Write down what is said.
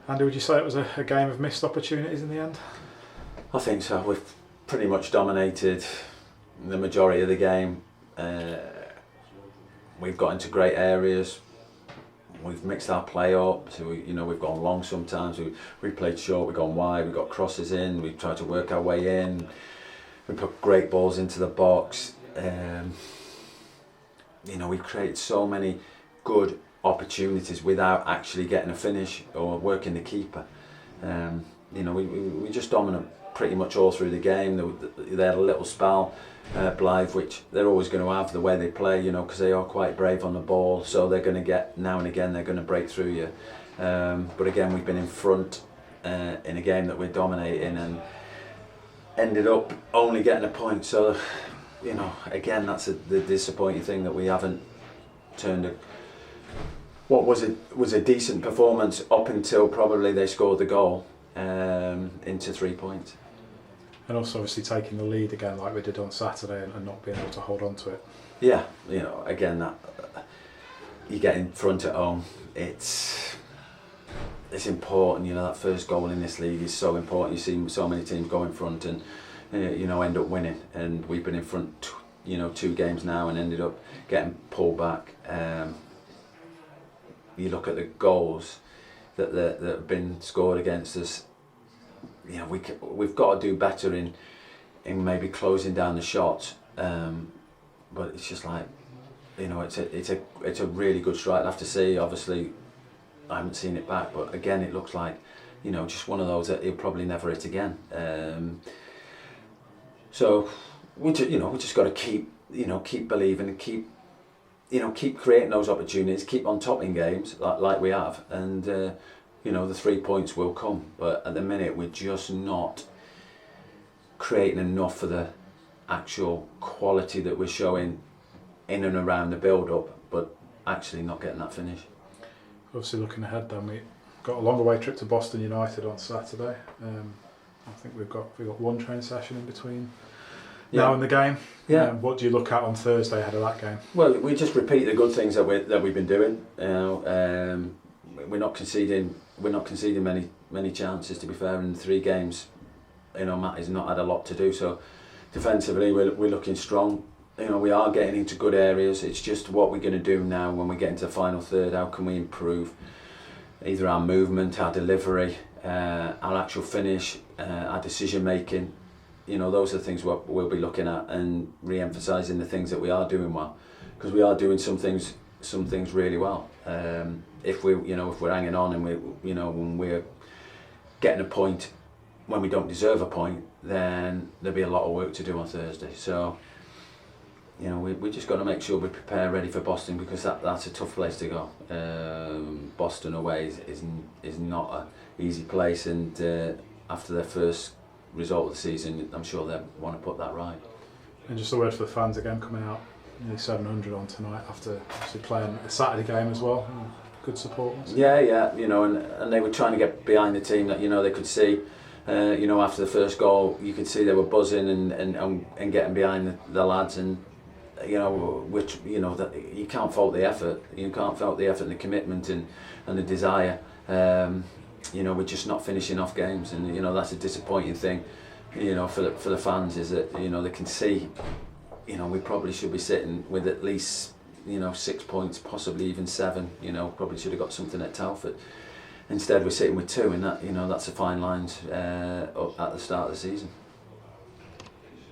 Andy, would you say it was a game of missed opportunities in the end? I think so. We've pretty much dominated the majority of the game. We've got into great areas. We've mixed our play up. So we've gone long sometimes. We played short. We've gone wide. We got crosses in. We tried to work our way in. We put great balls into the box. We created so many good opportunities without actually getting a finish or working the keeper. We just dominant pretty much all through the game. They had a little spell, Blyth, which they're always going to have the way they play, because they are quite brave on the ball. So they're going to get, now and again, they're going to break through you. But again, we've been in front in a game that we're dominating and ended up only getting a point. So, again, that's the disappointing thing, that we haven't turned what was a decent performance up until probably they scored the goal into 3 points. And also obviously taking the lead again like we did on Saturday and not being able to hold on to it. Yeah, again, that you get in front at home, it's important. That first goal in this league is so important. You see so many teams go in front and end up winning, and we've been in front 2 games now and ended up getting pulled back. You look at the goals that have been scored against us. We've got to do better in maybe closing down the shots, but it's just like, it's a really good strike. I have to say, obviously I haven't seen it back, but again it looks like just one of those that he'll probably never hit again. So we just got to keep believing and keep creating those opportunities, keep on top in games like we have, and the 3 points will come. But at the minute we're just not creating enough for the actual quality that we're showing in and around the build-up, but actually not getting that finish. Obviously looking ahead then, we got a long away trip to Boston United on Saturday. I think we've got one training session in between now and the game. Yeah. What do you look at on Thursday ahead of that game? Well, we just repeat the good things that we've been doing. We're not conceding many chances, to be fair, in the 3 games. Matt has not had a lot to do, so defensively we're looking strong. We are getting into good areas. It's just what we're going to do now when we get into the final third. How can we improve either our movement, our delivery, our actual finish, our decision making? Those are the things we'll be looking at, and re-emphasising the things that we are doing well, because we are doing some things really well. If we're hanging on and when we're getting a point when we don't deserve a point, then there'll be a lot of work to do on Thursday. So we just got to make sure we prepare ready for Boston, because that's a tough place to go. Boston away is not an easy place, and after their first result of the season, I'm sure they want to put that right. And just a word for the fans again, coming out nearly 700 on tonight after obviously playing a Saturday game as well. Good support. Yeah, and they were trying to get behind the team, that they could see. After the first goal, you could see they were buzzing and getting behind the lads, and that you can't fault the effort. You can't fault the effort and the commitment and the desire. We're just not finishing off games, and that's a disappointing thing. For the fans, is that they can see. We probably should be sitting with at least 6 points, possibly even 7. Probably should have got something at Telford. Instead, we're sitting with 2, and that's a fine line at the start of the season.